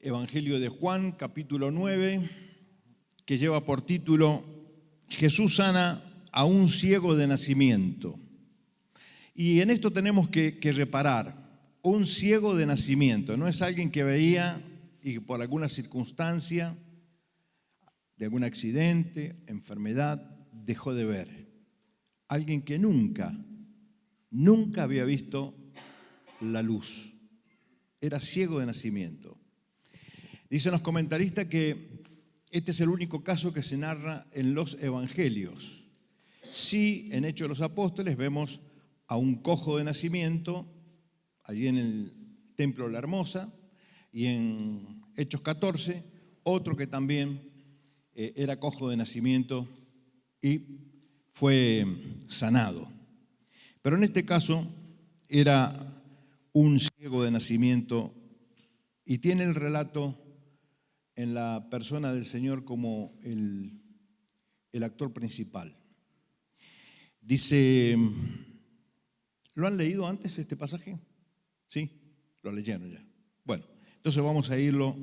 Evangelio de Juan, capítulo 9, que lleva por título Jesús sana a un ciego de nacimiento. Y en esto tenemos que reparar, un ciego de nacimiento, no es alguien que veía y que por alguna circunstancia, de algún accidente, enfermedad, dejó de ver. Alguien que nunca había visto la luz. Era ciego de nacimiento. Dicen los comentaristas que este es el único caso que se narra en los evangelios. Sí, en Hechos de los Apóstoles vemos a un cojo de nacimiento, allí en el Templo de la Hermosa, y en Hechos 14, otro que también era cojo de nacimiento y fue sanado. Pero en este caso era un ciego de nacimiento y tiene el relato en la persona del Señor como el actor principal. Dice, ¿lo han leído antes este pasaje? ¿Sí? Lo leyeron ya. Bueno, entonces vamos a irlo,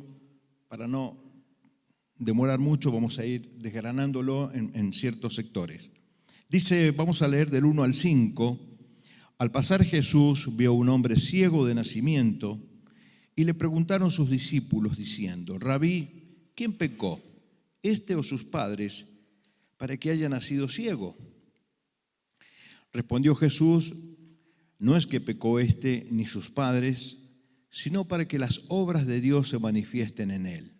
para no demorar mucho, vamos a ir desgranándolo en ciertos sectores. Dice, vamos a leer del 1 al 5. Al pasar Jesús vio a un hombre ciego de nacimiento y le preguntaron sus discípulos diciendo, Rabí, ¿quién pecó, este o sus padres, para que haya nacido ciego? Respondió Jesús, no es que pecó este ni sus padres, sino para que las obras de Dios se manifiesten en él.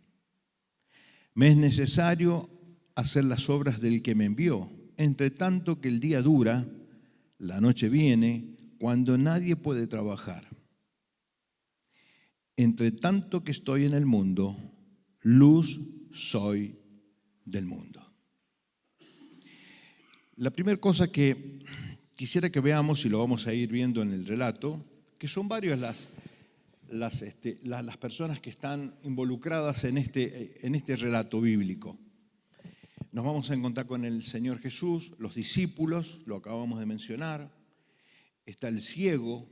Me es necesario hacer las obras del que me envió, entre tanto que el día dura, la noche viene, cuando nadie puede trabajar. Entre tanto que estoy en el mundo, luz soy del mundo. La primera cosa que quisiera que veamos, y lo vamos a ir viendo en el relato, que son varias las personas que están involucradas en este relato bíblico. Nos vamos a encontrar con el Señor Jesús, los discípulos, lo acabamos de mencionar, está el ciego,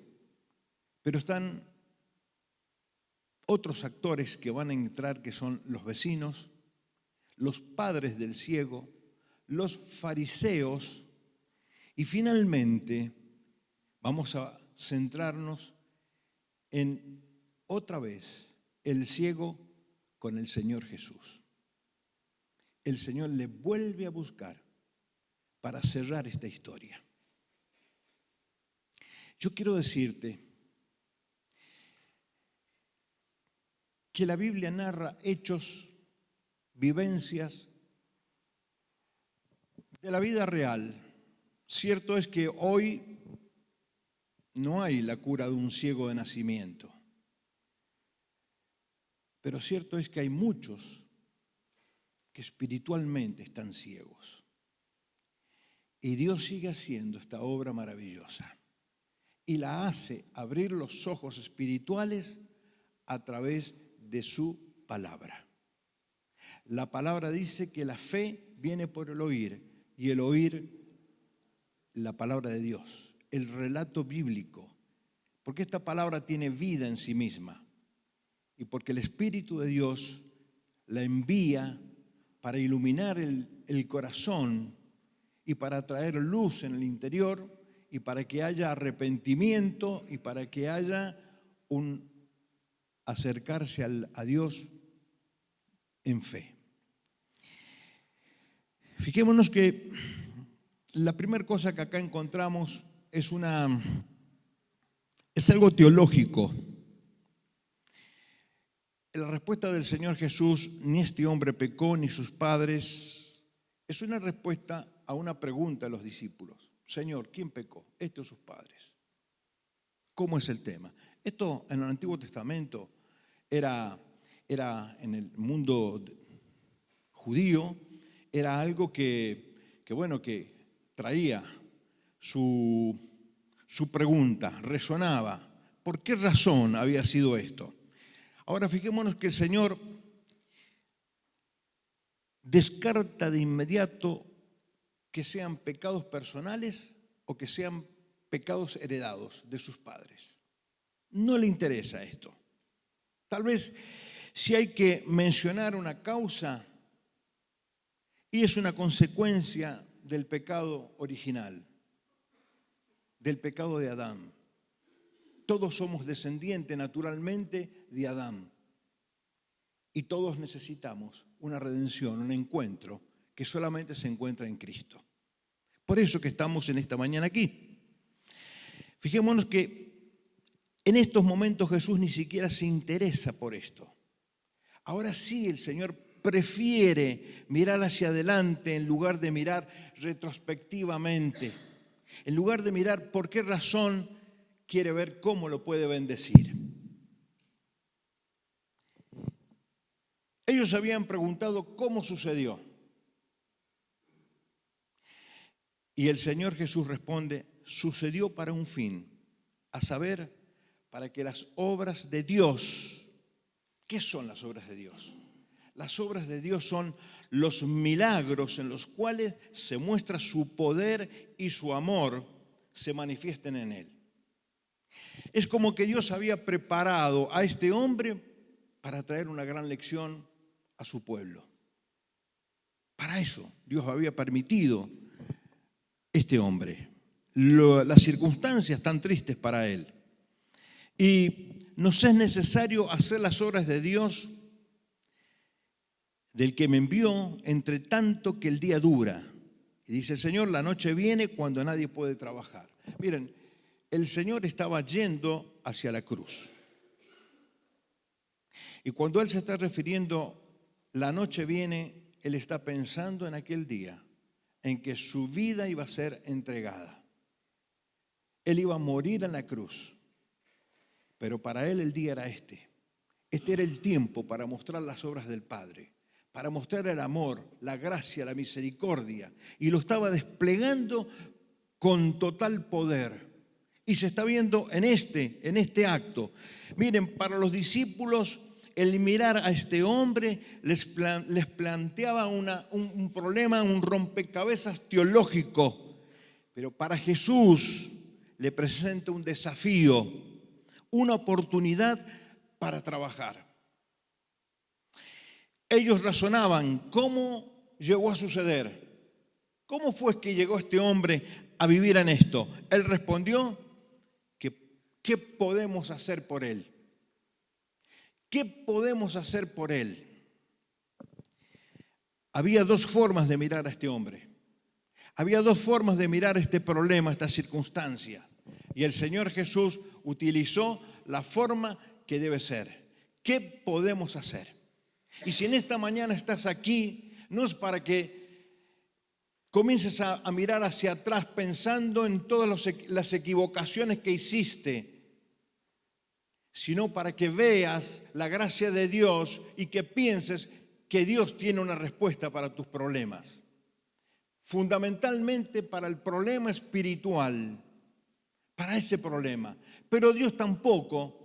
pero están otros actores que van a entrar, que son los vecinos, los padres del ciego, los fariseos, y finalmente vamos a centrarnos en otra vez el ciego con el Señor Jesús. El Señor le vuelve a buscar para cerrar esta historia. Yo quiero decirte que la Biblia narra hechos, vivencias de la vida real. Cierto es que hoy no hay la cura de un ciego de nacimiento, pero cierto es que hay muchos que espiritualmente están ciegos. Y Dios sigue haciendo esta obra maravillosa y la hace abrir los ojos espirituales a través de su palabra. La palabra dice que la fe viene por el oír y el oír la palabra de Dios, el relato bíblico, porque esta palabra tiene vida en sí misma y porque el Espíritu de Dios la envía para iluminar el corazón y para traer luz en el interior y para que haya arrepentimiento y para que haya un acercarse a Dios en fe. Fijémonos que la primera cosa que acá encontramos es algo teológico. La respuesta del Señor Jesús, ni este hombre pecó ni sus padres, es una respuesta a una pregunta de los discípulos. Señor, ¿quién pecó? ¿Este o sus padres? ¿Cómo es el tema? Esto en el Antiguo Testamento era en el mundo judío, era algo que traía su pregunta, resonaba. ¿Por qué razón había sido esto? Ahora fijémonos que el Señor descarta de inmediato que sean pecados personales o que sean pecados heredados de sus padres. No le interesa esto. Tal vez Si hay que mencionar una causa, y es una consecuencia del pecado original, del pecado de Adán. Todos somos descendientes naturalmente de Adán. Y todos necesitamos una redención, un encuentro que solamente se encuentra en Cristo. Por eso que estamos en esta mañana aquí. Fijémonos que en estos momentos Jesús ni siquiera se interesa por esto. Ahora sí el Señor prefiere mirar hacia adelante en lugar de mirar retrospectivamente. En lugar de mirar por qué razón, quiere ver cómo lo puede bendecir. Ellos habían preguntado cómo sucedió. Y el Señor Jesús responde, sucedió para un fin, a saber, para que las obras de Dios, ¿qué son las obras de Dios? Las obras de Dios son los milagros en los cuales se muestra su poder y su amor se manifiesten en él. Es como que Dios había preparado a este hombre para traer una gran lección a su pueblo. Para eso Dios había permitido este hombre. Las circunstancias tan tristes para él. Y nos es necesario hacer las obras de Dios, del que me envió, entre tanto que el día dura. Y dice el Señor, la noche viene cuando nadie puede trabajar. Miren, el Señor estaba yendo hacia la cruz. Y cuando Él se está refiriendo, la noche viene, Él está pensando en aquel día en que su vida iba a ser entregada. Él iba a morir en la cruz. Pero para Él el día era este. Este era el tiempo para mostrar las obras del Padre, para mostrar el amor, la gracia, la misericordia. Y lo estaba desplegando con total poder. Y se está viendo en este acto. Miren, para los discípulos, el mirar a este hombre les planteaba un problema, un rompecabezas teológico. Pero para Jesús le presenta un desafío, una oportunidad para trabajar. Ellos razonaban, ¿cómo llegó a suceder? ¿Cómo fue que llegó este hombre a vivir en esto? Él respondió, ¿qué podemos hacer por él? ¿Qué podemos hacer por él? Había dos formas de mirar a este hombre. Había dos formas de mirar este problema, esta circunstancia. Y el Señor Jesús utilizó la forma que debe ser. ¿Qué podemos hacer? Y si en esta mañana estás aquí, no es para que comiences a mirar hacia atrás pensando en todas las equivocaciones que hiciste, sino para que veas la gracia de Dios y que pienses que Dios tiene una respuesta para tus problemas. Fundamentalmente para el problema espiritual, para ese problema. Pero Dios tampoco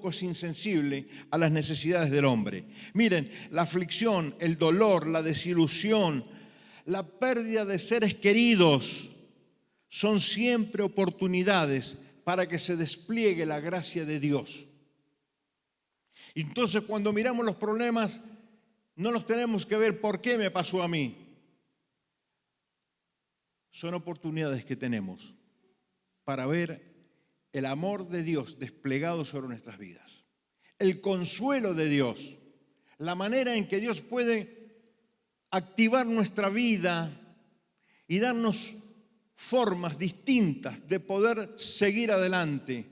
es insensible a las necesidades del hombre. Miren, la aflicción, el dolor, la desilusión, la pérdida de seres queridos son siempre oportunidades para que se despliegue la gracia de Dios. Entonces, cuando miramos los problemas, no los tenemos que ver por qué me pasó a mí. Son oportunidades que tenemos para ver el amor de Dios desplegado sobre nuestras vidas, el consuelo de Dios, la manera en que Dios puede activar nuestra vida y darnos formas distintas de poder seguir adelante.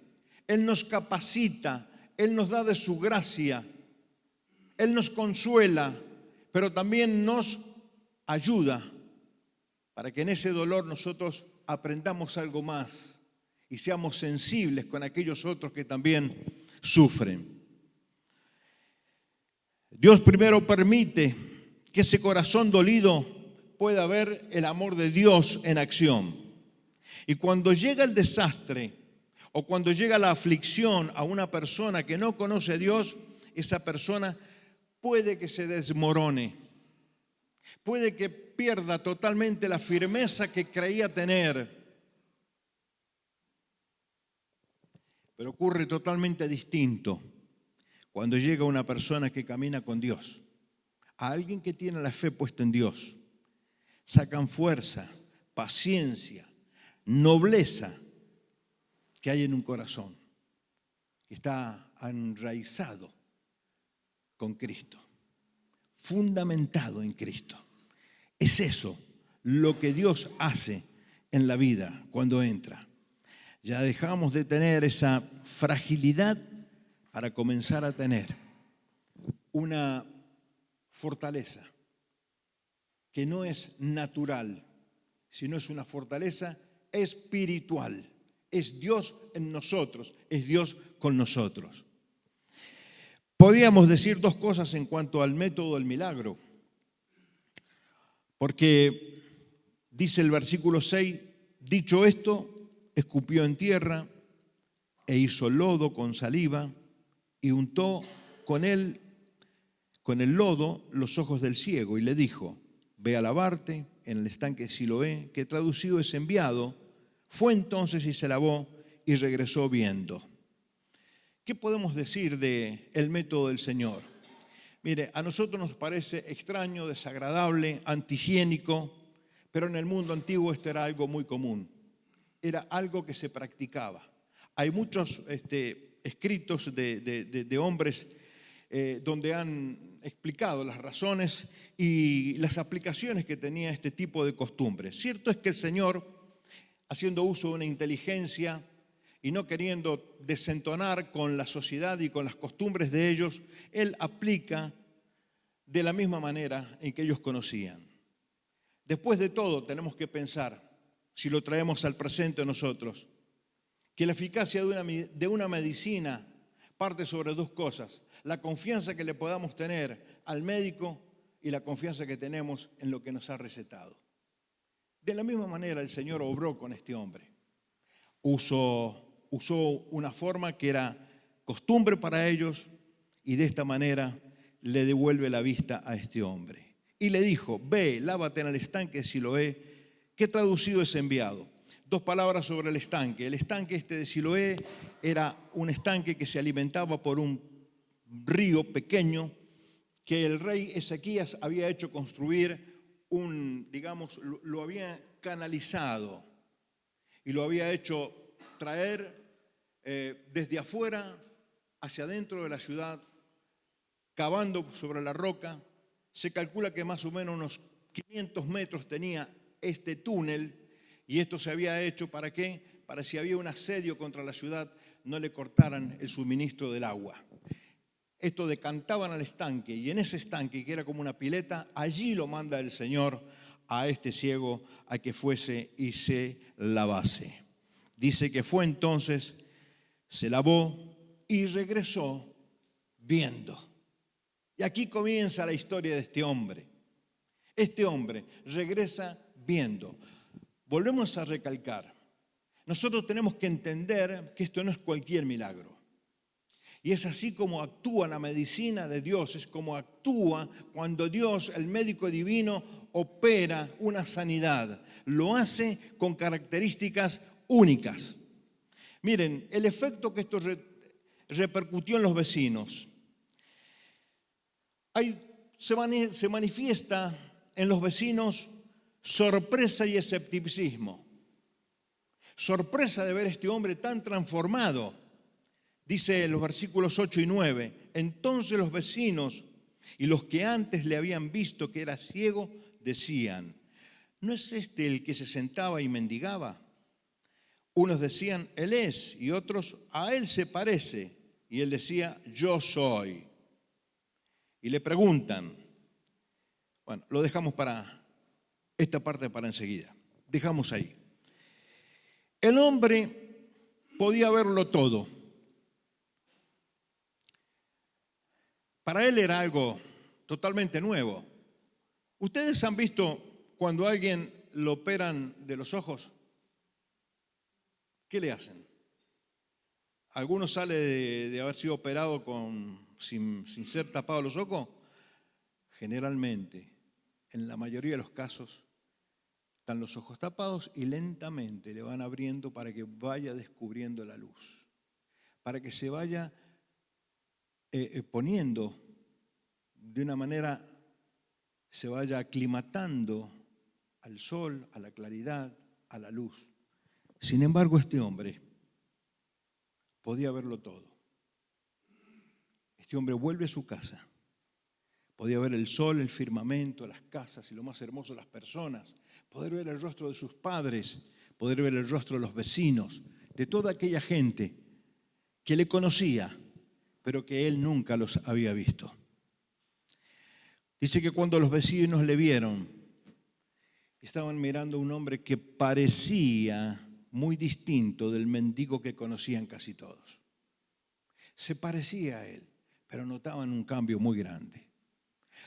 Él nos capacita, Él nos da de su gracia, Él nos consuela, pero también nos ayuda para que en ese dolor nosotros aprendamos algo más y seamos sensibles con aquellos otros que también sufren. Dios primero permite que ese corazón dolido pueda ver el amor de Dios en acción. Y cuando llega el desastre o cuando llega la aflicción a una persona que no conoce a Dios, esa persona puede que se desmorone, puede que pierda totalmente la firmeza que creía tener. Pero ocurre totalmente distinto cuando llega una persona que camina con Dios, a alguien que tiene la fe puesta en Dios, sacan fuerza, paciencia, nobleza que hay en un corazón que está enraizado con Cristo, fundamentado en Cristo. Es eso lo que Dios hace en la vida cuando entra. Ya dejamos de tener esa fragilidad para comenzar a tener una fortaleza que no es natural, sino es una fortaleza espiritual. Es Dios en nosotros, es Dios con nosotros. Podríamos decir dos cosas en cuanto al método del milagro, porque dice el versículo 6, dicho esto, escupió en tierra e hizo lodo con saliva y untó con el lodo los ojos del ciego y le dijo, ve a lavarte en el estanque de Siloé, que traducido es enviado. Fue entonces y se lavó y regresó viendo. ¿Qué podemos decir del método del Señor? Mire, a nosotros nos parece extraño, desagradable, antihigiénico, pero en el mundo antiguo esto era algo muy común. Era algo que se practicaba. Hay muchos escritos de hombres donde han explicado las razones y las aplicaciones que tenía este tipo de costumbres. Cierto es que el Señor, haciendo uso de una inteligencia y no queriendo desentonar con la sociedad y con las costumbres de ellos, Él aplica de la misma manera en que ellos conocían. Después de todo, tenemos que pensar, si lo traemos al presente nosotros, que la eficacia de una medicina parte sobre dos cosas: la confianza que le podamos tener al médico y la confianza que tenemos en lo que nos ha recetado. De la misma manera el Señor obró con este hombre. Usó una forma que era costumbre para ellos y de esta manera le devuelve la vista a este hombre. Y le dijo, ve, lávate en el estanque de Siloé, que traducido es enviado. Dos palabras sobre el estanque. El estanque de Siloé era un estanque que se alimentaba por un río pequeño que el rey Ezequías había hecho construir lo había canalizado y lo había hecho traer desde afuera hacia adentro de la ciudad, cavando sobre la roca. Se calcula que más o menos unos 500 metros tenía este túnel, y esto se había hecho ¿para qué? Para si había un asedio contra la ciudad, no le cortaran el suministro del agua. Esto decantaban al estanque, y en ese estanque, que era como una pileta, allí lo manda el Señor a este ciego a que fuese y se lavase. Dice que fue entonces, se lavó y regresó viendo. Y aquí comienza la historia de este hombre. Este hombre regresa viendo. Volvemos a recalcar, nosotros tenemos que entender que esto no es cualquier milagro. Y es así como actúa la medicina de Dios, es como actúa cuando Dios, el médico divino, opera una sanidad. Lo hace con características únicas. Miren, el efecto que esto repercutió en los vecinos. Se manifiesta en los vecinos sorpresa y escepticismo. Sorpresa de ver a este hombre tan transformado. Dice en los versículos 8 y 9, entonces los vecinos y los que antes le habían visto que era ciego, decían, ¿no es este el que se sentaba y mendigaba? Unos decían, él es, y otros, a él se parece. Y él decía, yo soy. Y le preguntan, bueno, lo dejamos para esta parte para enseguida. Dejamos ahí. El hombre podía verlo todo. Para él era algo totalmente nuevo. ¿Ustedes han visto cuando a alguien lo operan de los ojos? ¿Qué le hacen? ¿Alguno sale de haber sido operado sin ser tapado los ojos? Generalmente, en la mayoría de los casos, están los ojos tapados y lentamente le van abriendo para que vaya descubriendo la luz, para que se vaya poniendo de una manera, se vaya aclimatando al sol, a la claridad, a la luz. Sin embargo, este hombre podía verlo todo. Este hombre vuelve a su casa. Podía ver el sol, el firmamento, las casas y lo más hermoso, las personas. Poder ver el rostro de sus padres, poder ver el rostro de los vecinos, de toda aquella gente que le conocía, pero que él nunca los había visto. Dice que cuando los vecinos le vieron, estaban mirando a un hombre que parecía muy distinto del mendigo que conocían casi todos. Se parecía a él, pero notaban un cambio muy grande.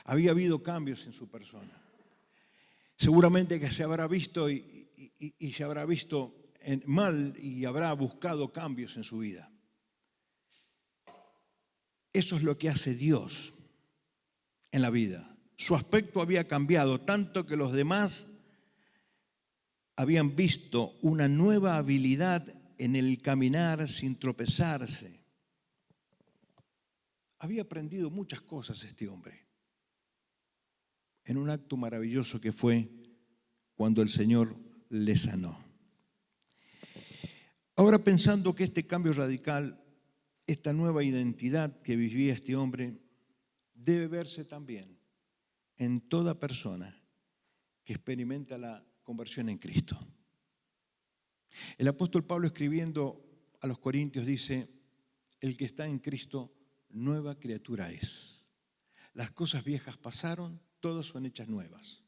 Había habido cambios en su persona. Seguramente que se habrá visto y se habrá visto mal y habrá buscado cambios en su vida. Eso es lo que hace Dios en la vida. Su aspecto había cambiado tanto que los demás habían visto una nueva habilidad en el caminar sin tropezarse. Había aprendido muchas cosas este hombre en un acto maravilloso que fue cuando el Señor le sanó. Ahora, pensando que este cambio radical, esta nueva identidad que vivía este hombre, debe verse también en toda persona que experimenta la conversión en Cristo. El apóstol Pablo, escribiendo a los Corintios, dice: el que está en Cristo, nueva criatura es. Las cosas viejas pasaron, todas son hechas nuevas.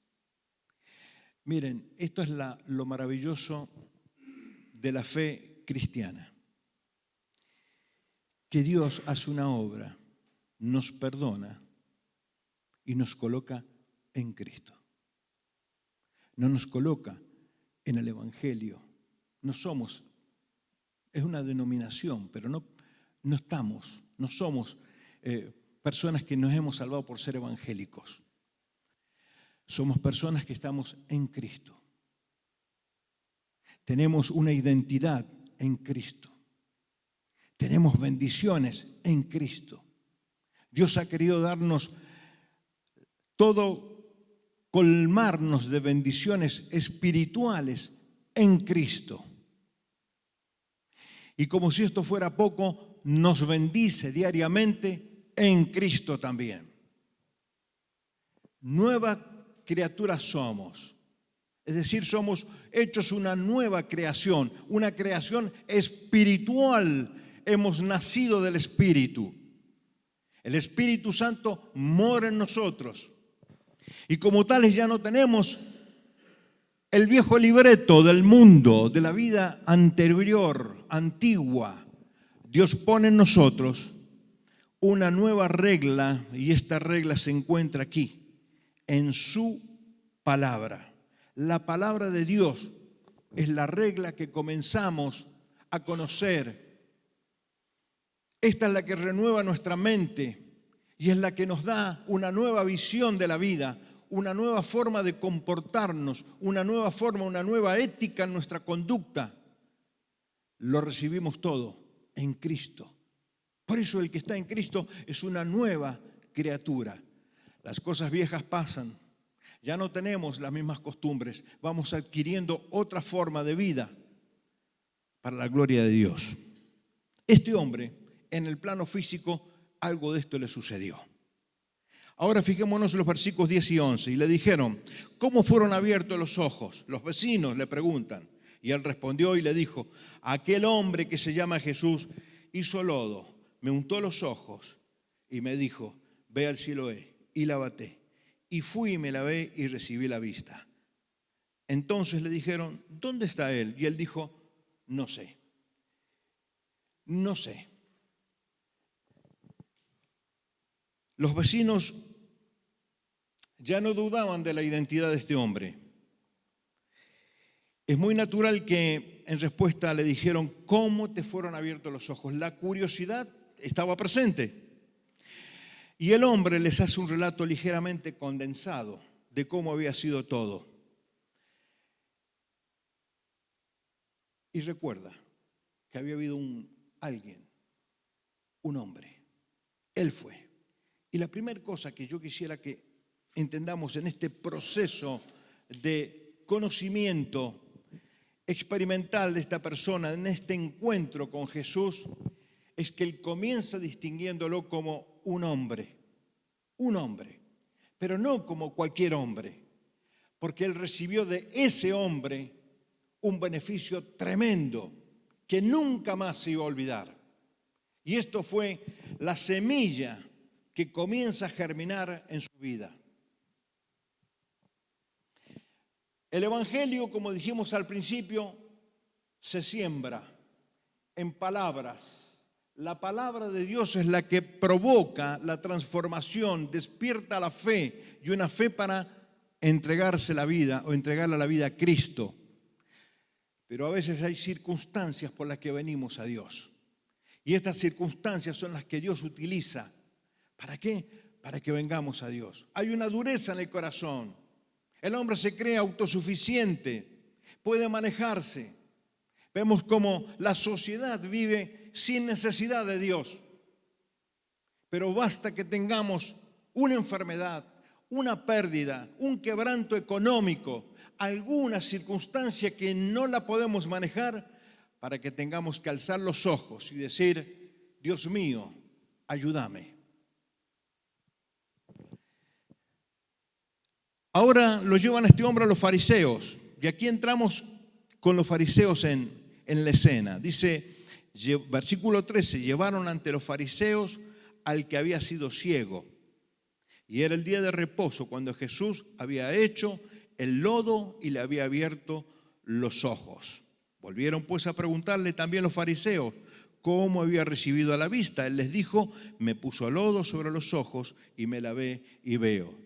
Miren, esto es lo maravilloso de la fe cristiana. Que Dios hace una obra, nos perdona y nos coloca en Cristo. No nos coloca en el Evangelio. No somos, es una denominación, pero no somos personas que nos hemos salvado por ser evangélicos. Somos personas que estamos en Cristo. Tenemos una identidad en Cristo. Tenemos bendiciones en Cristo. Dios ha querido darnos todo, colmarnos de bendiciones espirituales en Cristo. Y como si esto fuera poco, nos bendice diariamente en Cristo también. Nueva criatura somos. Es decir, somos hechos una nueva creación, una creación espiritual. Hemos nacido del Espíritu. El Espíritu Santo mora en nosotros. Y como tales ya no tenemos el viejo libreto del mundo, de la vida anterior, antigua. Dios pone en nosotros una nueva regla, y esta regla se encuentra aquí, en su palabra. La palabra de Dios es la regla que comenzamos a conocer. Esta es la que renueva nuestra mente y es la que nos da una nueva visión de la vida, una nueva forma de comportarnos, una nueva forma, una nueva ética en nuestra conducta. Lo recibimos todo en Cristo. Por eso el que está en Cristo es una nueva criatura. Las cosas viejas pasan. Ya no tenemos las mismas costumbres. Vamos adquiriendo otra forma de vida para la gloria de Dios. Este hombre, en el plano físico, algo de esto le sucedió. Ahora fijémonos en los versículos 10 y 11. Y le dijeron: ¿cómo fueron abiertos los ojos? Los vecinos le preguntan. Y él respondió y le dijo: aquel hombre que se llama Jesús hizo lodo, me untó los ojos y me dijo: ve al Siloé y lávate. Y fui y me lavé y recibí la vista. Entonces le dijeron: ¿dónde está él? Y él dijo: no sé. No sé. Los vecinos ya no dudaban de la identidad de este hombre. Es muy natural que en respuesta le dijeron: ¿cómo te fueron abiertos los ojos? La curiosidad estaba presente. Y el hombre les hace un relato ligeramente condensado de cómo había sido todo. Y recuerda que había habido un hombre, Él fue. Y la primera cosa que yo quisiera que entendamos en este proceso de conocimiento experimental de esta persona, en este encuentro con Jesús, es que él comienza distinguiéndolo como un hombre, pero no como cualquier hombre, porque él recibió de ese hombre un beneficio tremendo que nunca más se iba a olvidar. Y esto fue la semilla que comienza a germinar en su vida. El Evangelio, como dijimos al principio, se siembra en palabras. La palabra de Dios es la que provoca la transformación, despierta la fe y una fe para entregarse la vida o entregarle la vida a Cristo. Pero a veces hay circunstancias por las que venimos a Dios. Y estas circunstancias son las que Dios utiliza. ¿Para qué? Para que vengamos a Dios. Hay una dureza en el corazón. El hombre se cree autosuficiente, puede manejarse. Vemos cómo la sociedad vive sin necesidad de Dios. Pero basta que tengamos una enfermedad, una pérdida, un quebranto económico, alguna circunstancia que no la podemos manejar para que tengamos que alzar los ojos y decir: Dios mío, ayúdame. Ahora lo llevan a este hombre a los fariseos, y aquí entramos con los fariseos en la escena. Dice, versículo 13, llevaron ante los fariseos al que había sido ciego, y era el día de reposo cuando Jesús había hecho el lodo y le había abierto los ojos. Volvieron pues a preguntarle también los fariseos cómo había recibido la vista. Él les dijo: me puso lodo sobre los ojos y me lavé y veo.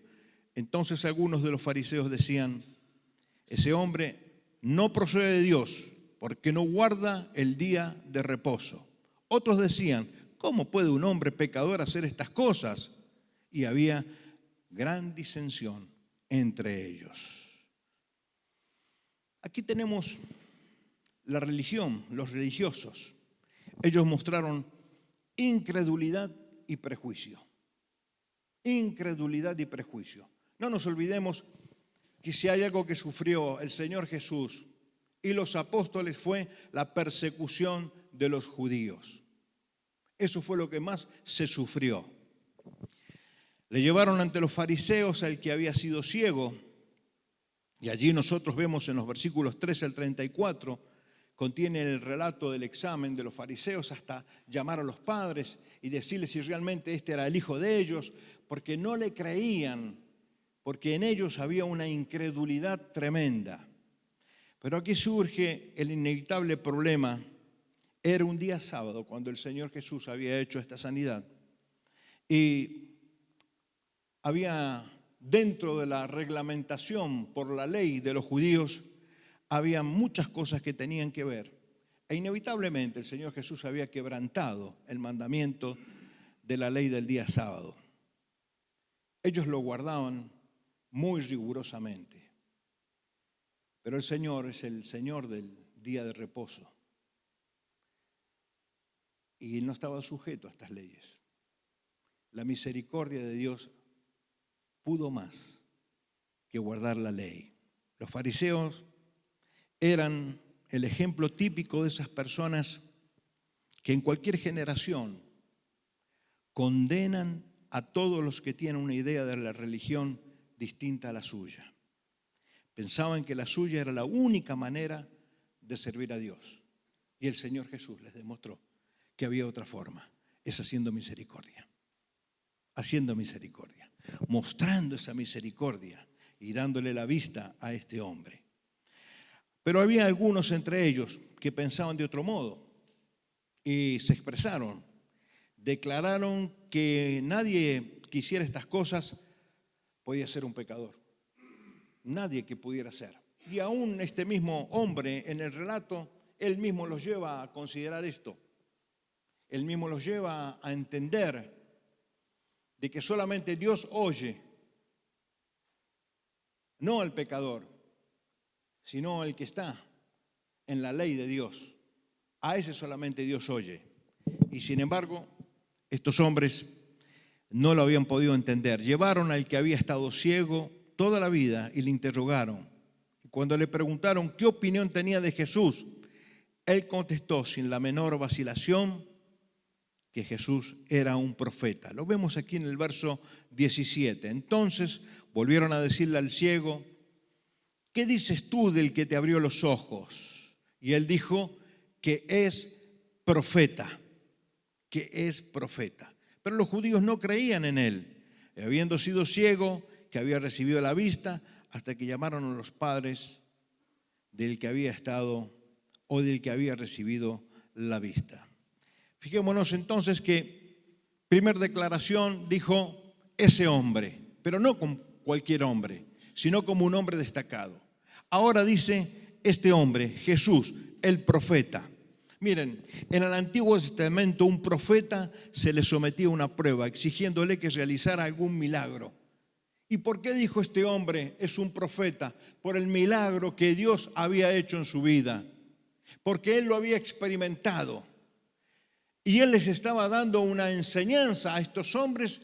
Entonces algunos de los fariseos decían: ese hombre no procede de Dios, porque no guarda el día de reposo. Otros decían: ¿cómo puede un hombre pecador hacer estas cosas? Y había gran disensión entre ellos. Aquí tenemos la religión, los religiosos. Ellos mostraron incredulidad y prejuicio. Incredulidad y prejuicio. No nos olvidemos que si hay algo que sufrió el Señor Jesús y los apóstoles fue la persecución de los judíos. Eso fue lo que más se sufrió. Le llevaron ante los fariseos al que había sido ciego, y allí nosotros vemos en los versículos 13 al 34, contiene el relato del examen de los fariseos hasta llamar a los padres y decirles si realmente este era el hijo de ellos, porque no le creían, porque en ellos había una incredulidad tremenda. Pero aquí surge el inevitable problema. Era un día sábado cuando el Señor Jesús había hecho esta sanidad, y había dentro de la reglamentación por la ley de los judíos, había muchas cosas que tenían que ver. E inevitablemente el Señor Jesús había quebrantado el mandamiento de la ley del día sábado. Ellos lo guardaban muy rigurosamente. Pero el Señor es el Señor del día de reposo. Y Él no estaba sujeto a estas leyes. La misericordia de Dios pudo más que guardar la ley. Los fariseos eran el ejemplo típico de esas personas que en cualquier generación condenan a todos los que tienen una idea de la religión distinta a la suya. Pensaban que la suya era la única manera de servir a Dios. Y el Señor Jesús les demostró que había otra forma. Es haciendo misericordia. Haciendo misericordia. Mostrando esa misericordia y dándole la vista a este hombre. Pero había algunos entre ellos que pensaban de otro modo y se expresaron. Declararon que nadie que hiciera estas cosas podía ser un pecador. Nadie que pudiera ser. Y aún este mismo hombre en el relato, él mismo los lleva a considerar esto. Él mismo los lleva a entender de que solamente Dios oye, no al pecador, sino el que está en la ley de Dios. A ese solamente Dios oye. Y sin embargo, estos hombres no lo habían podido entender. Llevaron al que había estado ciego toda la vida y le interrogaron. Cuando le preguntaron qué opinión tenía de Jesús, él contestó sin la menor vacilación que Jesús era un profeta. Lo vemos aquí en el verso 17. Entonces volvieron a decirle al ciego: ¿qué dices tú del que te abrió los ojos? Y él dijo que es profeta, que es profeta. Pero los judíos no creían en él, habiendo sido ciego, que había recibido la vista, hasta que llamaron a los padres del que había estado o del que había recibido la vista. Fijémonos entonces que, primera declaración, dijo ese hombre, pero no como cualquier hombre, sino como un hombre destacado. Ahora dice este hombre, Jesús, el profeta. Miren, en el Antiguo Testamento un profeta se le sometía a una prueba, exigiéndole que realizara algún milagro. ¿Y por qué dijo este hombre es un profeta? Por el milagro que Dios había hecho en su vida, porque él lo había experimentado. Y él les estaba dando una enseñanza a estos hombres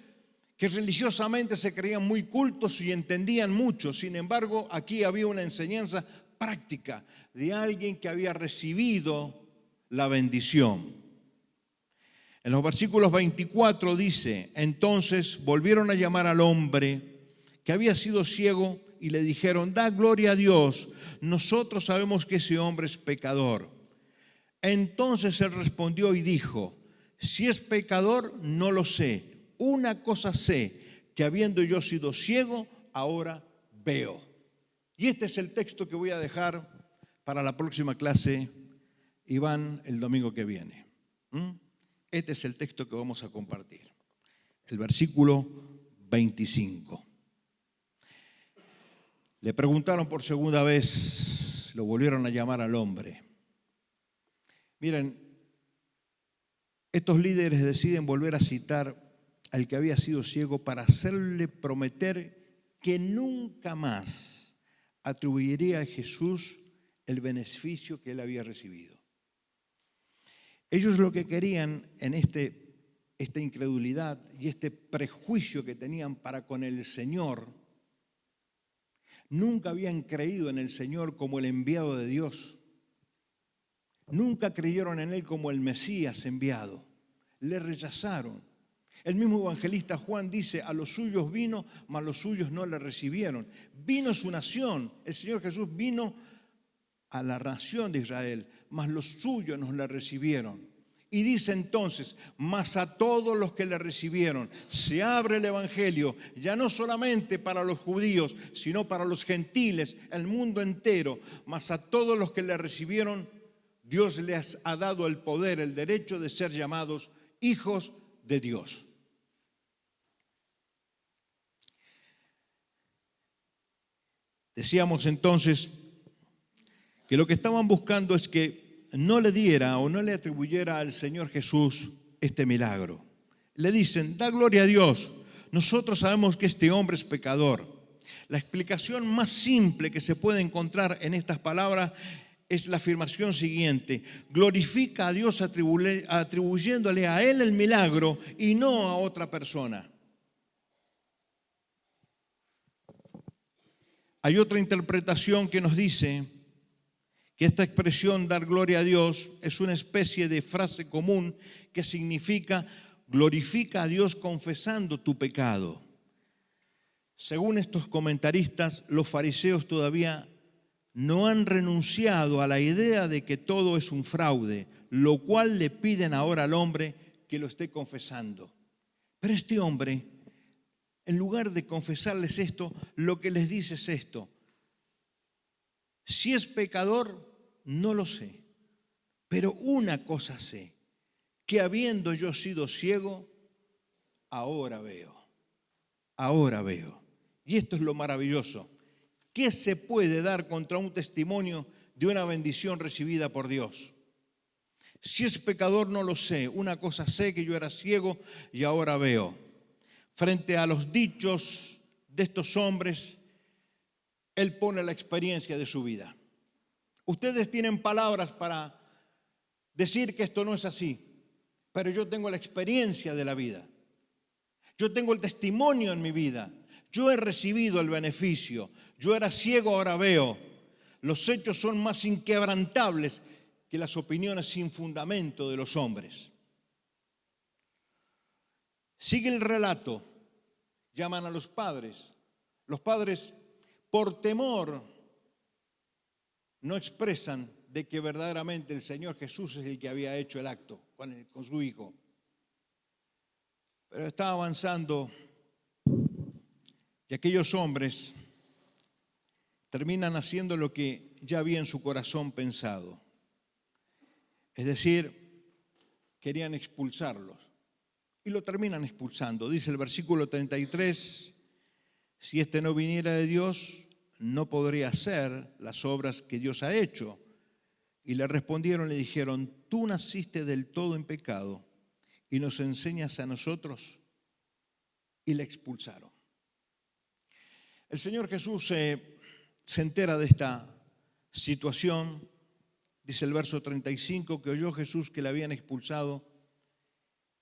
que religiosamente se creían muy cultos y entendían mucho. Sin embargo, aquí había una enseñanza práctica de alguien que había recibido la bendición. En los versículos 24 dice: entonces volvieron a llamar al hombre que había sido ciego y le dijeron: da gloria a Dios, nosotros sabemos que ese hombre es pecador. Entonces él respondió y dijo: si es pecador, no lo sé. Una cosa sé, que habiendo yo sido ciego, ahora veo. Y este es el texto que voy a dejar para la próxima clase, Iván, el domingo que viene. Este es el texto que vamos a compartir. El versículo 25. Le preguntaron por segunda vez, lo volvieron a llamar al hombre. Miren, estos líderes deciden volver a citar al que había sido ciego para hacerle prometer que nunca más atribuiría a Jesús el beneficio que él había recibido. Ellos lo que querían en esta incredulidad y este prejuicio que tenían para con el Señor, nunca habían creído en el Señor como el enviado de Dios. Nunca creyeron en Él como el Mesías enviado. Le rechazaron. El mismo evangelista Juan dice: a los suyos vino, mas los suyos no le recibieron. Vino su nación. El Señor Jesús vino a la nación de Israel, mas los suyos no le recibieron. Y dice entonces: mas a todos los que le recibieron se abre el evangelio, ya no solamente para los judíos, sino para los gentiles, el mundo entero. Mas a todos los que le recibieron, Dios les ha dado el poder, el derecho de ser llamados hijos de Dios. Decíamos entonces que lo que estaban buscando es que no le diera o no le atribuyera al Señor Jesús este milagro. Le dicen: da gloria a Dios, nosotros sabemos que este hombre es pecador. La explicación más simple que se puede encontrar en estas palabras es la afirmación siguiente: glorifica a Dios atribuyéndole a Él el milagro y no a otra persona. Hay otra interpretación que nos dice que esta expresión dar gloria a Dios es una especie de frase común que significa: glorifica a Dios confesando tu pecado. Según estos comentaristas, los fariseos todavía no han renunciado a la idea de que todo es un fraude, lo cual le piden ahora al hombre que lo esté confesando. Pero este hombre, en lugar de confesarles esto, lo que les dice es esto: si es pecador, no lo sé, pero una cosa sé, que habiendo yo sido ciego, ahora veo. Ahora veo. Y esto es lo maravilloso. ¿Qué se puede dar contra un testimonio de una bendición recibida por Dios? Si es pecador, no lo sé. Una cosa sé, que yo era ciego y ahora veo. Frente a los dichos de estos hombres, él pone la experiencia de su vida. Ustedes tienen palabras para decir que esto no es así, pero yo tengo la experiencia de la vida. Yo tengo el testimonio en mi vida. Yo he recibido el beneficio. Yo era ciego, ahora veo. Los hechos son más inquebrantables que las opiniones sin fundamento de los hombres. Sigue el relato. Llaman a los padres. Los padres, por temor, no expresan de que verdaderamente el Señor Jesús es el que había hecho el acto con su hijo. Pero estaba avanzando y aquellos hombres terminan haciendo lo que ya había en su corazón pensado. Es decir, querían expulsarlos y lo terminan expulsando. Dice el versículo 33, si este no viniera de Dios, no podría hacer las obras que Dios ha hecho. Y le respondieron, le dijeron, tú naciste del todo en pecado y nos enseñas a nosotros. Y le expulsaron. El Señor Jesús se entera de esta situación. Dice el verso 35 que oyó Jesús que le habían expulsado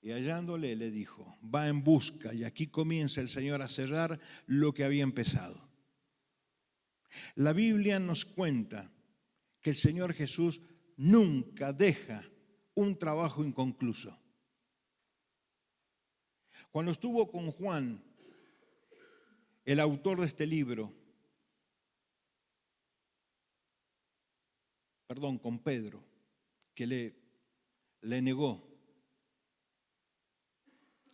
y hallándole le dijo, va en busca. Y aquí comienza el Señor a cerrar lo que había empezado. La Biblia nos cuenta que el Señor Jesús nunca deja un trabajo inconcluso. Cuando estuvo con Juan, el autor de este libro, con Pedro, que le negó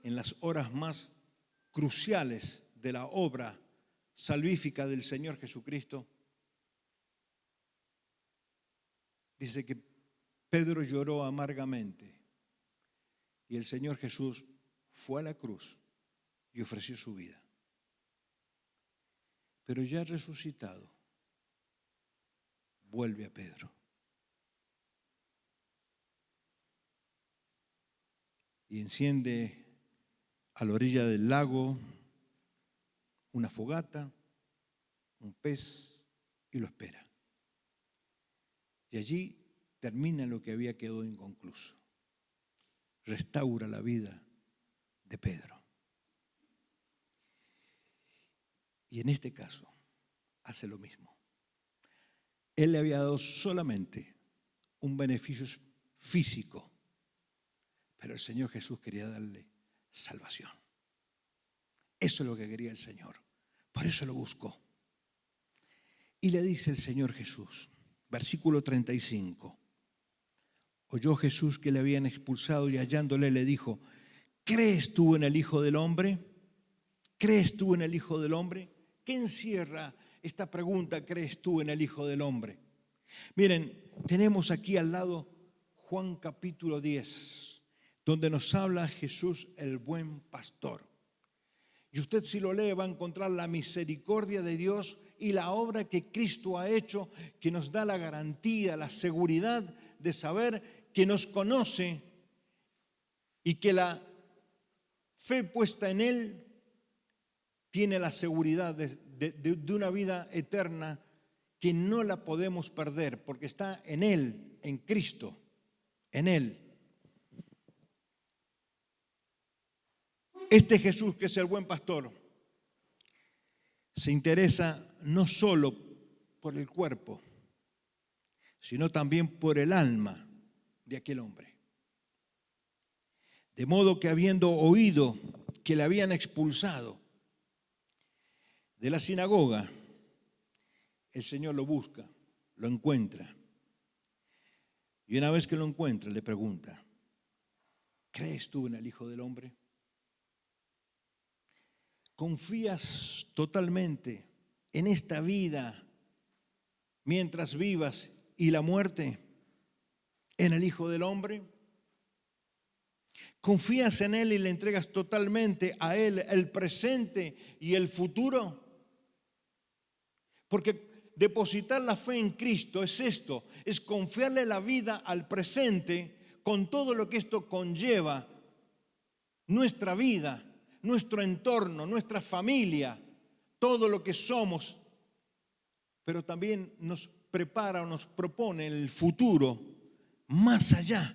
en las horas más cruciales de la obra salvífica del Señor Jesucristo, dice que Pedro lloró amargamente y el Señor Jesús fue a la cruz y ofreció su vida. Pero ya resucitado, vuelve a Pedro. Y enciende a la orilla del lago una fogata, un pez, y lo espera. Y allí termina lo que había quedado inconcluso. Restaura la vida de Pedro. Y en este caso hace lo mismo. Él le había dado solamente un beneficio físico, pero el Señor Jesús quería darle salvación. Eso es lo que quería el Señor. Por eso lo buscó. Y le dice el Señor Jesús, versículo 35. Oyó Jesús que le habían expulsado y hallándole le dijo, ¿crees tú en el Hijo del Hombre? ¿Crees tú en el Hijo del Hombre? ¿Qué encierra esta pregunta, crees tú en el Hijo del Hombre? Miren, tenemos aquí al lado Juan capítulo 10, donde nos habla Jesús el buen pastor. Y usted si lo lee va a encontrar la misericordia de Dios y la obra que Cristo ha hecho, que nos da la garantía, la seguridad de saber que nos conoce y que la fe puesta en Él tiene la seguridad de una vida eterna que no la podemos perder porque está en Él, en Cristo, en Él. Este Jesús, que es el buen pastor, se interesa no solo por el cuerpo, sino también por el alma de aquel hombre. De modo que habiendo oído que le habían expulsado de la sinagoga, el Señor lo busca, lo encuentra. Y una vez que lo encuentra, le pregunta, ¿crees tú en el Hijo del Hombre? ¿Confías totalmente en esta vida mientras vivas y la muerte en el Hijo del Hombre? ¿Confías en Él y le entregas totalmente a Él el presente y el futuro? Porque depositar la fe en Cristo es esto, es confiarle la vida al presente con todo lo que esto conlleva, nuestra vida, nuestro entorno, nuestra familia, todo lo que somos, pero también nos prepara o nos propone el futuro más allá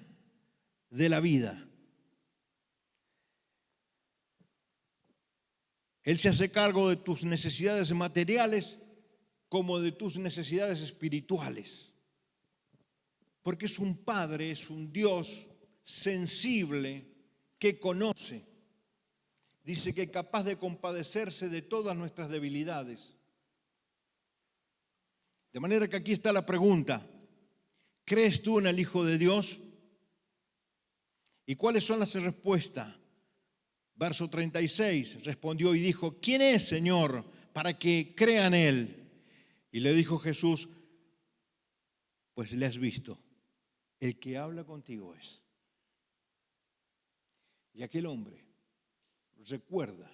de la vida. Él se hace cargo de tus necesidades materiales como de tus necesidades espirituales. Porque es un Padre, es un Dios sensible que conoce. Dice que es capaz de compadecerse de todas nuestras debilidades. De manera que aquí está la pregunta: ¿crees tú en el Hijo de Dios? ¿Y cuáles son las respuestas? Verso 36, respondió y dijo: ¿quién es, Señor, para que crea en Él? Y le dijo Jesús: pues le has visto, el que habla contigo es. Y aquel hombre recuerda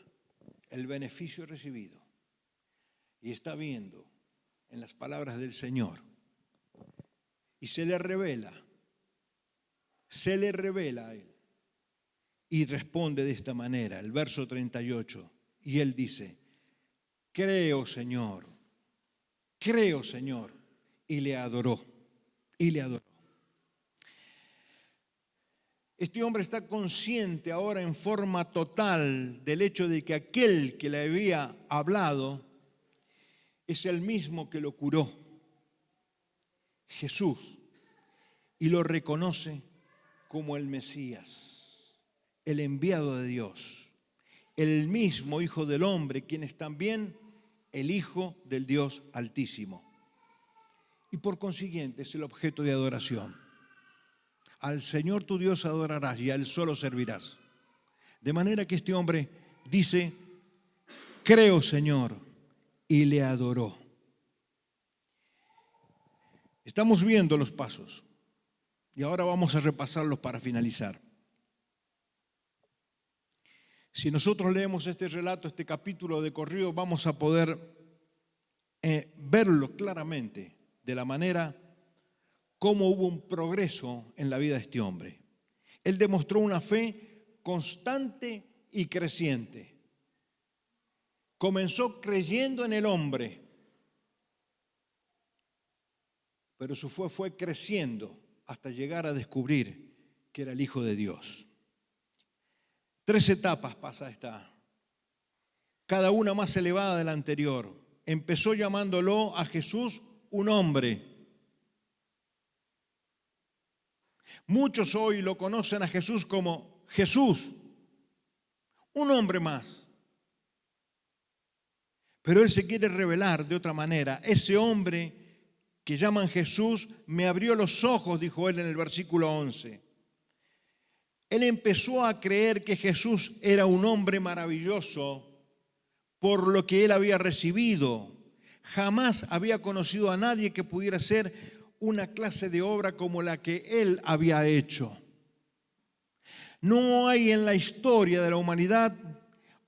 el beneficio recibido y está viendo en las palabras del Señor y se le revela a él y responde de esta manera, el verso 38, y él dice: creo, Señor, y le adoró. Este hombre está consciente ahora en forma total del hecho de que aquel que le había hablado es el mismo que lo curó, Jesús, y lo reconoce como el Mesías, el enviado de Dios, el mismo Hijo del Hombre, quien es también el Hijo del Dios Altísimo. Y por consiguiente es el objeto de adoración. Al Señor tu Dios adorarás y a Él solo servirás. De manera que este hombre dice: creo, Señor, y le adoró. Estamos viendo los pasos y ahora vamos a repasarlos para finalizar. Si nosotros leemos este relato, este capítulo de corrido, vamos a poder verlo claramente de la manera como hubo un progreso en la vida de este hombre. Él demostró una fe constante y creciente. Comenzó creyendo en el hombre, pero su fe fue creciendo hasta llegar a descubrir que era el Hijo de Dios. 3 etapas pasa esta, cada una más elevada de la anterior. Empezó llamándolo a Jesús un hombre. Muchos hoy lo conocen a Jesús como Jesús, un hombre más. Pero Él se quiere revelar de otra manera. Ese hombre que llaman Jesús me abrió los ojos, dijo Él en el versículo 11. Él empezó a creer que Jesús era un hombre maravilloso por lo que él había recibido. Jamás había conocido a nadie que pudiera hacer una clase de obra como la que él había hecho. No hay en la historia de la humanidad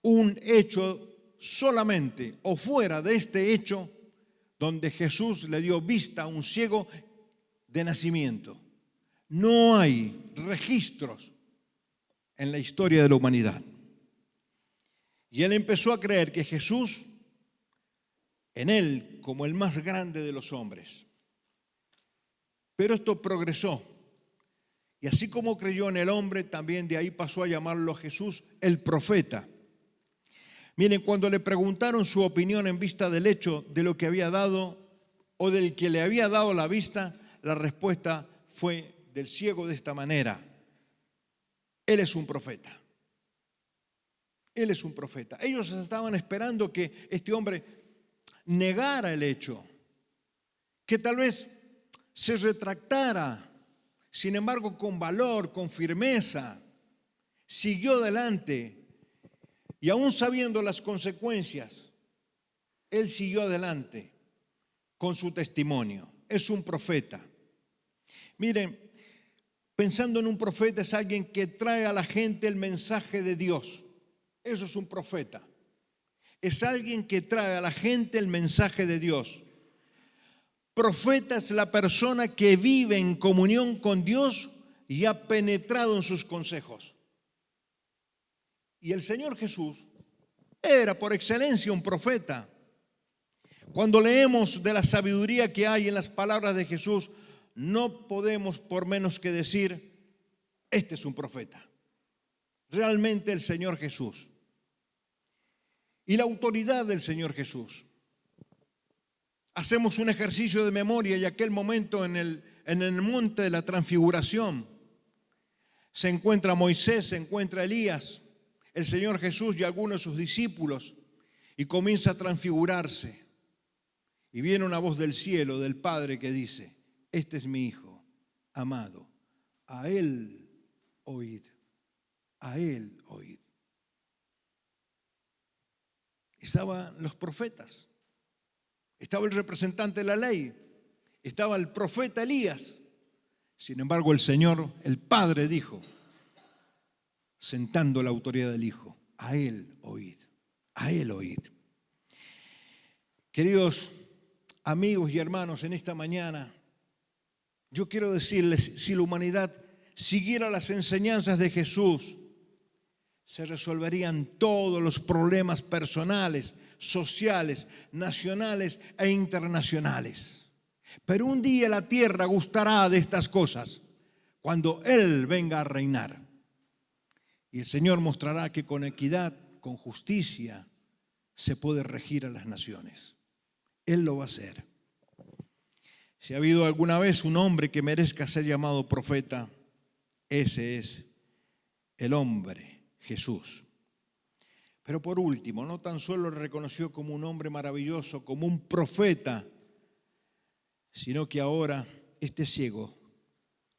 un hecho solamente o fuera de este hecho donde Jesús le dio vista a un ciego de nacimiento. No hay registros en la historia de la humanidad. Y él empezó a creer que Jesús, en él como el más grande de los hombres. Pero esto progresó. Y así como creyó en el hombre, también de ahí pasó a llamarlo Jesús el profeta. Miren, cuando le preguntaron su opinión en vista del hecho de lo que había dado o del que le había dado la vista, la respuesta fue del ciego de esta manera: Él es un profeta. Él es un profeta. Ellos estaban esperando que este hombre negara el hecho, que tal vez se retractara. Sin embargo, con valor, con firmeza, siguió adelante. Y aún sabiendo las consecuencias, él siguió adelante con su testimonio. Es un profeta. Miren, pensando en un profeta, es alguien que trae a la gente el mensaje de Dios. Eso es un profeta. Es alguien que trae a la gente el mensaje de Dios. Profeta es la persona que vive en comunión con Dios y ha penetrado en sus consejos. Y el Señor Jesús era por excelencia un profeta. Cuando leemos de la sabiduría que hay en las palabras de Jesús, no podemos por menos que decir: este es un profeta. Realmente el Señor Jesús. y la autoridad del Señor Jesús. Hacemos un ejercicio de memoria y aquel momento en el monte de la transfiguración se encuentra Moisés, se encuentra Elías, el Señor Jesús y algunos de sus discípulos, y comienza a transfigurarse. Y viene una voz del cielo, del Padre, que dice: este es mi Hijo amado, a Él oíd, a Él oíd. Estaban los profetas, estaba el representante de la ley, estaba el profeta Elías. Sin embargo, el Señor, el Padre, dijo, sentando la autoridad del Hijo: a Él oíd, a Él oíd. Queridos amigos y hermanos, en esta mañana yo quiero decirles, si la humanidad siguiera las enseñanzas de Jesús, se resolverían todos los problemas personales, sociales, nacionales e internacionales. Pero un día la tierra gustará de estas cosas, cuando Él venga a reinar. Y el Señor mostrará que con equidad, con justicia, se puede regir a las naciones. Él lo va a hacer. Si ha habido alguna vez un hombre que merezca ser llamado profeta, ese es el hombre, Jesús. Pero por último, no tan solo le reconoció como un hombre maravilloso, como un profeta, sino que ahora este ciego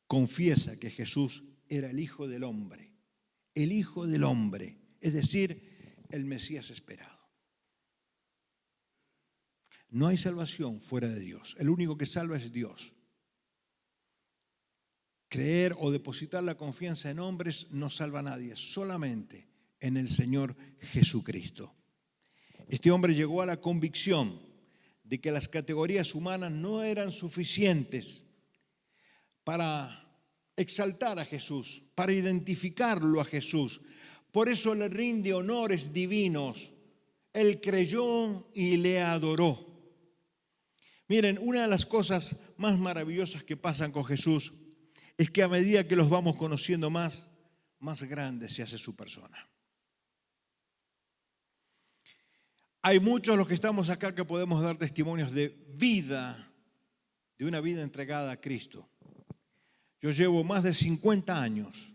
confiesa que Jesús era el Hijo del Hombre, es decir, el Mesías esperado. No hay salvación fuera de Dios, el único que salva es Dios. Creer o depositar la confianza en hombres no salva a nadie, solamente en el Señor Jesucristo. Este hombre llegó a la convicción de que las categorías humanas no eran suficientes para exaltar a Jesús, para identificarlo a Jesús. Por eso le rinde honores divinos. Él creyó y le adoró. Miren, una de las cosas más maravillosas que pasan con Jesús es que a medida que los vamos conociendo más grande se hace su persona. Hay muchos los que estamos acá que podemos dar testimonios de vida, de una vida entregada a Cristo. Yo llevo más de 50 años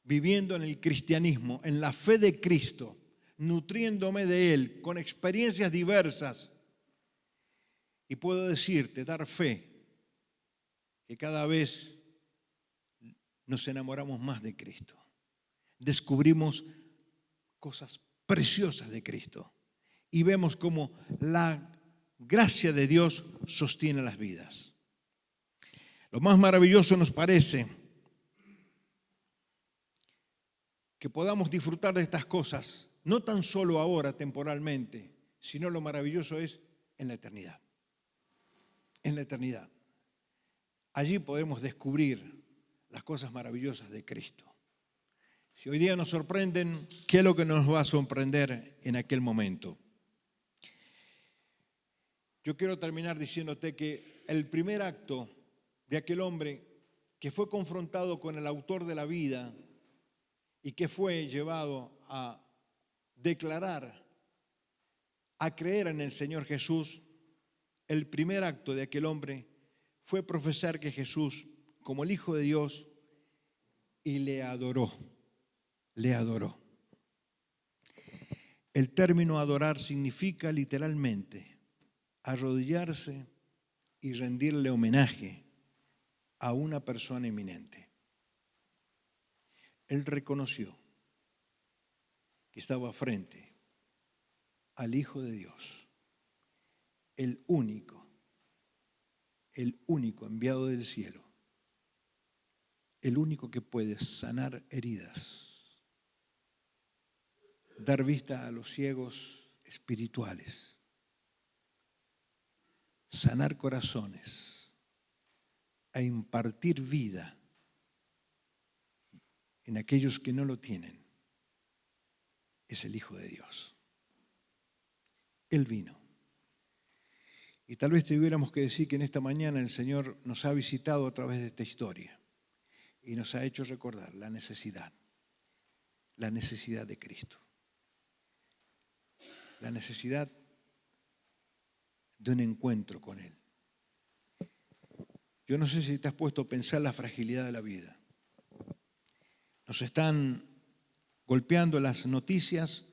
viviendo en el cristianismo, en la fe de Cristo, nutriéndome de Él, con experiencias diversas. Y puedo decirte, dar fe, que cada vez nos enamoramos más de Cristo. Descubrimos cosas preciosas de Cristo y vemos cómo la gracia de Dios sostiene las vidas. Lo más maravilloso nos parece que podamos disfrutar de estas cosas, no tan solo ahora temporalmente, sino lo maravilloso es en la eternidad. En la eternidad. Allí podemos descubrir las cosas maravillosas de Cristo. Si hoy día nos sorprenden, ¿qué es lo que nos va a sorprender en aquel momento? Yo quiero terminar diciéndote que el primer acto de aquel hombre que fue confrontado con el autor de la vida y que fue llevado a declarar, a creer en el Señor Jesús, el primer acto de aquel hombre fue profesar que Jesús como el Hijo de Dios y le adoró. Le adoró. El término adorar significa literalmente arrodillarse y rendirle homenaje a una persona eminente. Él reconoció que estaba frente al Hijo de Dios, el único enviado del cielo, el único que puede sanar heridas, dar vista a los ciegos espirituales, sanar corazones, a impartir vida en aquellos que no lo tienen. Es el Hijo de Dios. Él vino. Y tal vez tuviéramos que decir que en esta mañana el Señor nos ha visitado a través de esta historia y nos ha hecho recordar la necesidad de Cristo. la necesidad de un encuentro con Él. Yo no sé si te has puesto a pensar la fragilidad de la vida. Nos están golpeando las noticias.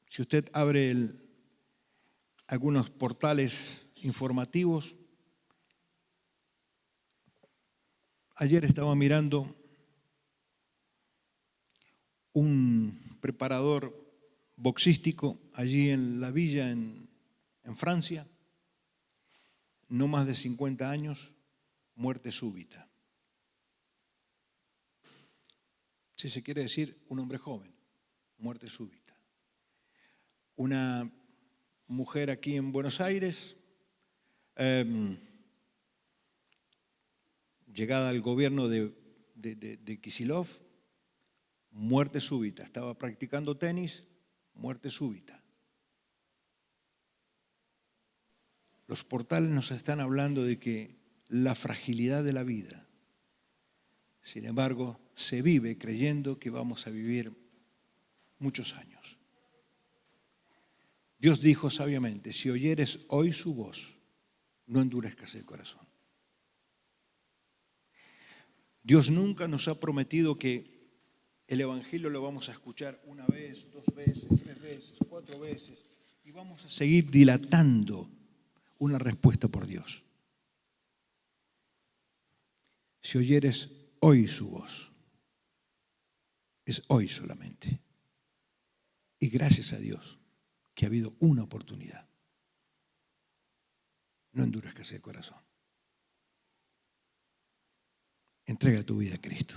Si usted abre algunos portales informativos, ayer estaba mirando un preparador boxístico allí en la villa en Francia, no más de 50 años, muerte súbita. Si se quiere decir, un hombre joven, muerte súbita. Una mujer aquí en Buenos Aires, llegada al gobierno de Kicillof, muerte súbita. Estaba practicando tenis, muerte súbita. Los portales nos están hablando de que la fragilidad de la vida, sin embargo, se vive creyendo que vamos a vivir muchos años. Dios dijo sabiamente, si oyeres hoy su voz, no endurezcas el corazón. Dios nunca nos ha prometido que el Evangelio lo vamos a escuchar una vez, 2 veces, 3 veces, 4 veces y vamos a seguir dilatando una respuesta por Dios. Si oyeres hoy su voz, es hoy solamente. Y gracias a Dios que ha habido una oportunidad. No endurezcas el corazón. Entrega tu vida a Cristo.